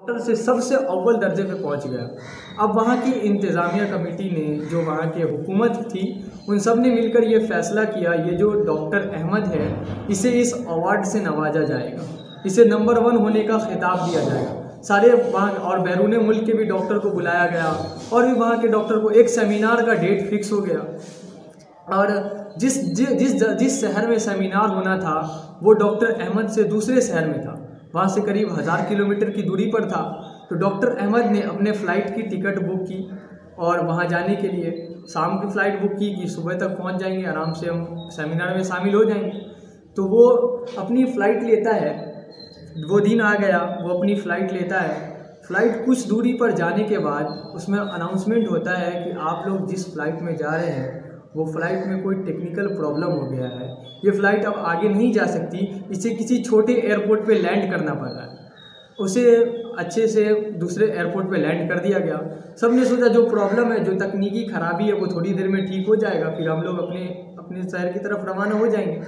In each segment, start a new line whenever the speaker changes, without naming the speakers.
Doctor से सबसे अव्वल दर्जे पे पहुंच गया। अब वहाँ की इंतज़ामिया कमेटी ने, जो वहाँ के हुकूमत थी, उन सब ने मिलकर ये फ़ैसला किया, ये जो डॉक्टर अहमद है इसे इस अवार्ड से नवाजा जाएगा, इसे नंबर 1 होने का खिताब दिया जाएगा। सारे वहाँ और बैरून मुल्क के भी डॉक्टर को बुलाया गया और भी वहाँ के डॉक्टर को एक सेमिनार का डेट फिक्स हो गया। और जिस शहर में सेमिनार होना था वो डॉक्टर अहमद से दूसरे शहर में था, वहाँ से करीब 1000 किलोमीटर की दूरी पर था। तो डॉक्टर अहमद ने अपने फ़्लाइट की टिकट बुक की और वहाँ जाने के लिए शाम की फ़्लाइट बुक की कि सुबह तक पहुँच जाएंगे, आराम से हम सेमिनार में शामिल हो जाएंगे। तो वो अपनी फ़्लाइट लेता है, वो दिन आ गया, वो अपनी फ़्लाइट लेता है। फ़्लाइट कुछ दूरी पर जाने के बाद उसमें अनाउंसमेंट होता है कि आप लोग जिस फ़्लाइट में जा रहे हैं वो फ़्लाइट में कोई टेक्निकल प्रॉब्लम हो गया है, ये फ़्लाइट अब आगे नहीं जा सकती, इसे किसी छोटे एयरपोर्ट पे लैंड करना पड़ रहा है। उसे अच्छे से दूसरे एयरपोर्ट पे लैंड कर दिया गया। सब ने सोचा जो प्रॉब्लम है, जो तकनीकी ख़राबी है वो थोड़ी देर में ठीक हो जाएगा, फिर हम लोग अपने शहर की तरफ रवाना हो जाएंगे।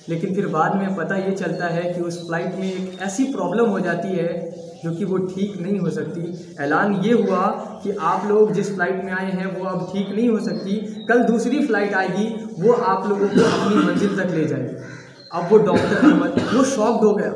लेकिन फिर बाद में पता ये चलता है कि उस फ़्लाइट में एक ऐसी प्रॉब्लम हो जाती है जो कि वो ठीक नहीं हो सकती। ऐलान ये हुआ कि आप लोग जिस फ़्लाइट में आए हैं वो अब ठीक नहीं हो सकती, कल दूसरी फ़्लाइट आएगी, वो आप लोगों को अपनी मंजिल तक ले जाएगी। अब वो डॉक्टर अहमद वो शॉक्ड हो गया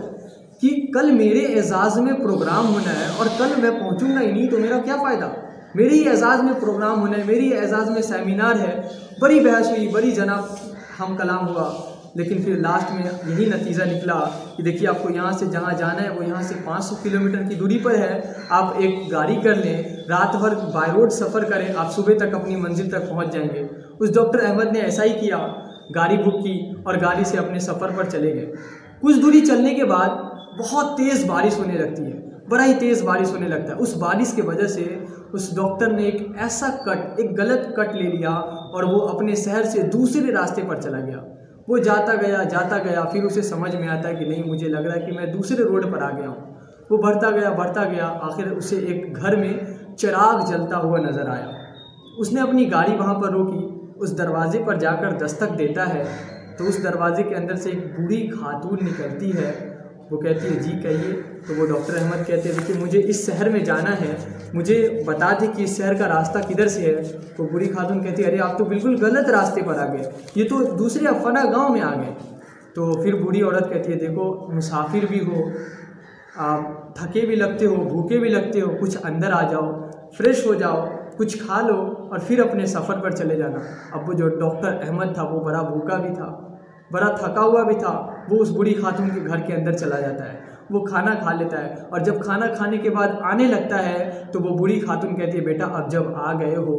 कि कल मेरे एजाज़ में प्रोग्राम होना है और कल मैं पहुंचूंगा ही नहीं तो मेरा क्या फ़ायदा, मेरे ही एजाज़ में प्रोग्राम होना है, मेरी एजाज़ में सेमिनार है। बड़ी बहस हुई, बड़ी जनाब हम कलाम हुआ, लेकिन फिर लास्ट में यही नतीजा निकला कि देखिए आपको यहाँ से जहाँ जाना है वो यहाँ से 500 किलोमीटर की दूरी पर है, आप एक गाड़ी कर लें, रात भर बाय रोड सफ़र करें, आप सुबह तक अपनी मंजिल तक पहुँच जाएंगे। उस डॉक्टर अहमद ने ऐसा ही किया, गाड़ी बुक की और गाड़ी से अपने सफ़र पर चले गए। कुछ दूरी चलने के बाद बहुत तेज़ बारिश होने लगती है, बड़ा ही तेज़ बारिश होने लगता है। उस बारिश की वजह से उस डॉक्टर ने एक ऐसा एक गलत कट ले लिया और वो अपने शहर से दूसरे रास्ते पर चला गया। वो जाता गया, फिर उसे समझ में आता है कि नहीं, मुझे लग रहा है कि मैं दूसरे रोड पर आ गया हूँ। वो बढ़ता गया, आखिर उसे एक घर में चिराग जलता हुआ नज़र आया। उसने अपनी गाड़ी वहाँ पर रोकी, उस दरवाजे पर जाकर दस्तक देता है तो उस दरवाजे के अंदर से एक बूढ़ी खातून निकलती है। वो कहती है जी कहिए। तो वो डॉक्टर अहमद कहते हैं कि मुझे इस शहर में जाना है, मुझे बता दें कि इस शहर का रास्ता किधर से है। तो बूढ़ी खातून कहती है अरे आप तो बिल्कुल गलत रास्ते पर आ गए, ये तो दूसरे अफना गांव में आ गए। तो फिर बूढ़ी औरत कहती है देखो मुसाफिर भी हो, आप थके भी लगते हो, भूखे भी लगते हो, कुछ अंदर आ जाओ, फ्रेश हो जाओ, कुछ खा लो और फिर अपने सफ़र पर चले जाना। अब वो जो डॉक्टर अहमद था वो बड़ा भूखा भी था, बड़ा थका हुआ भी था। वो उस बूढ़ी खातून के घर के अंदर चला जाता है, वो खाना खा लेता है और जब खाना खाने के बाद आने लगता है तो वो बूढ़ी खातून कहती है बेटा अब जब आ गए हो,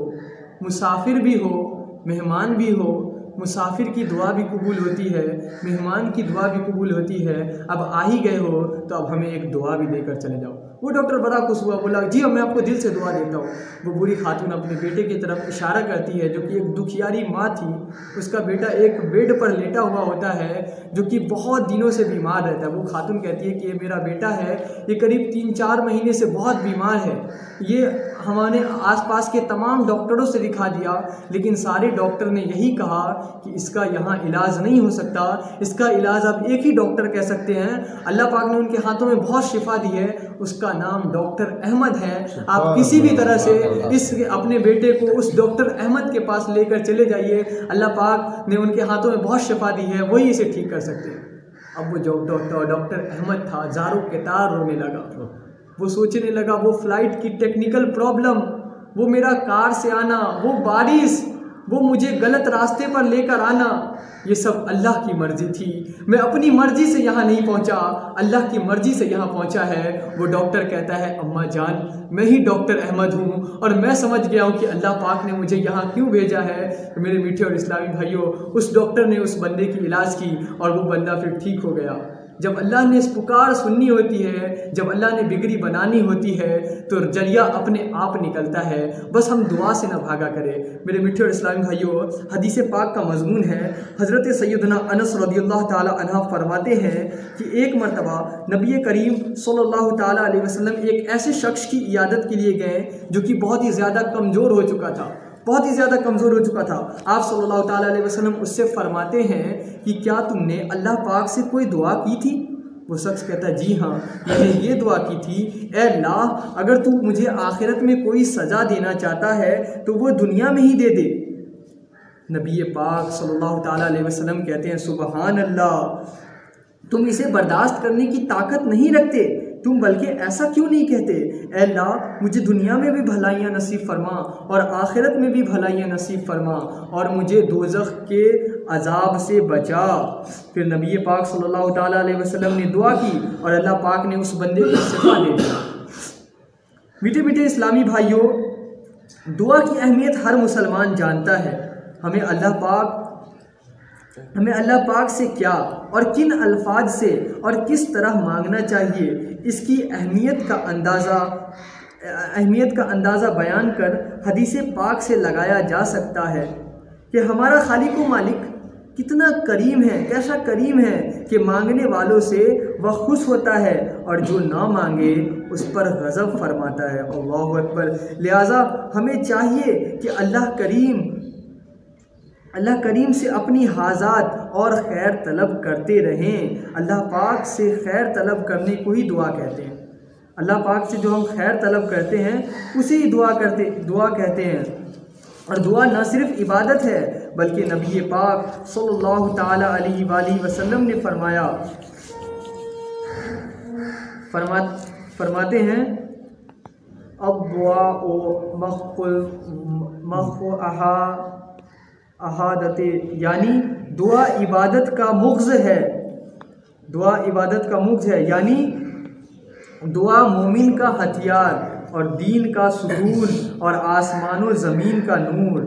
मुसाफिर भी हो, मेहमान भी हो, मुसाफिर की दुआ भी कबूल होती है, मेहमान की दुआ भी कबूल होती है, अब आ ही गए हो तो अब हमें एक दुआ भी देकर चले जाओ। वो डॉक्टर बड़ा खुश हुआ, बोला जी मैं आपको दिल से दुआ देता हूँ। वो बूढ़ी खातून अपने बेटे की तरफ इशारा करती है, जो कि एक दुखियारी माँ थी, उसका बेटा एक बेड पर लेटा हुआ होता है जो कि बहुत दिनों से बीमार रहता है। वो खातून कहती है कि ये मेरा बेटा है, ये करीब 3-4 महीने से बहुत बीमार है, ये हमारे आसपास के तमाम डॉक्टरों से दिखा दिया लेकिन सारे डॉक्टर ने यही कहा कि इसका यहाँ इलाज नहीं हो सकता, इसका इलाज आप एक ही डॉक्टर कह सकते हैं, अल्लाह पाक ने उनके हाथों में बहुत शिफा दी है, उसका नाम डॉक्टर अहमद है। आप किसी भी तरह से इस अपने बेटे को उस डॉक्टर अहमद के पास लेकर चले जाइए, अल्लाह पाक ने उनके हाथों में बहुत शिफा दी है, वही इसे ठीक कर सकते हैं। अब वो जो डॉक्टर अहमद था ज़ारों के तार रोने लगा। वो सोचने लगा वो फ़्लाइट की टेक्निकल प्रॉब्लम, वो मेरा कार से आना, वो बारिश, वो मुझे गलत रास्ते पर लेकर आना, ये सब अल्लाह की मर्ज़ी थी। मैं अपनी मर्ज़ी से यहाँ नहीं पहुँचा, अल्लाह की मर्ज़ी से यहाँ पहुँचा है। वो डॉक्टर कहता है अम्मा जान मैं ही डॉक्टर अहमद हूँ और मैं समझ गया हूँ कि अल्लाह पाक ने मुझे यहाँ क्यों भेजा है। तो मेरे मीठे और इस्लामी भाइयों, उस डॉक्टर ने उस बंदे की इलाज की और वो बंदा फिर ठीक हो गया। जब अल्लाह ने इस पुकार सुननी होती है, जब अल्लाह ने बिगड़ी बनानी होती है तो जरिया अपने आप निकलता है, बस हम दुआ से ना भागा करें। मेरे मीठे और इस्लामी भाइयों, हदीस पाक का मजमून है, हज़रत सैयदना अनस रज़ियल्लाहु ताला अन्हु फरमाते हैं कि एक मरतबा नबी करीम सल्लल्लाहु ताला अलैहि वसल्लम एक ऐसे शख्स की इयादत के लिए गए जो कि बहुत ही ज़्यादा कमज़ोर हो चुका था, बहुत ही ज़्यादा कमज़ोर हो चुका था। आप सल्लल्लाहु ताला अलैहि वसल्लम उससे फरमाते हैं कि क्या तुमने अल्लाह पाक से कोई दुआ की थी? वो शख्स कहता है जी हाँ, मैंने ये दुआ की थी, ए अल्लाह अगर तू मुझे आखिरत में कोई सज़ा देना चाहता है तो वो दुनिया में ही दे दे। नबी पाक सल्लल्लाहु ताला अलैहि वसल्लम कहते हैं सुबहान अल्लाह, तुम इसे बर्दाश्त करने की ताकत नहीं रखते, तुम बल्कि ऐसा क्यों नहीं कहते, ऐ अल्लाह मुझे दुनिया में भी भलाइयाँ नसीब फरमा और आखिरत में भी भलाइयाँ नसीब फरमा और मुझे दोज़ख के अजाब से बचा। फिर नबी पाक सल्लल्लाहु ताला अलैहि वसल्लम ने दुआ की और अल्लाह पाक ने उस बंदे को शिफा दे दिया। मीठे मीठे इस्लामी भाइयों, दुआ की अहमियत हर मुसलमान जानता है। हमें अल्लाह पाक से क्या और किन अल्फाज से और किस तरह मांगना चाहिए, इसकी अहमियत का अंदाज़ा बयान कर हदीस पाक से लगाया जा सकता है कि हमारा खालिक व मालिक कितना करीम है, कैसा करीम है कि मांगने वालों से वह खुश होता है और जो ना मांगे उस पर गज़ब फरमाता है। अल्लाहु अकबर। लिहाजा हमें चाहिए कि अल्लाह करीम से अपनी हाजात और खैर तलब करते रहें। अल्लाह पाक से खैर तलब करने को ही दुआ कहते हैं। अल्लाह पाक से जो हम खैर तलब करते हैं उसे ही दुआ कहते हैं। और दुआ न सिर्फ इबादत है बल्कि नबी पाक सल्लल्लाहु ताला अलैहि वसल्लम ने फरमाते हैं अब दुआ अहादते, यानी दुआ इबादत का मुग़्ज़ है। दुआ इबादत का मुग़्ज़ है यानी दुआ मोमिन का हथियार और दीन का सुकून और आसमान व ज़मीन का नूर।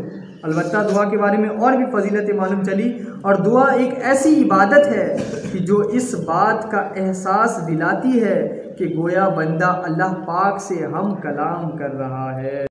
अलबत्ता दुआ के बारे में और भी फजीलतें मालूम चली। और दुआ एक ऐसी इबादत है कि जो इस बात का एहसास दिलाती है कि गोया बंदा अल्लाह पाक से हम कलाम कर रहा है।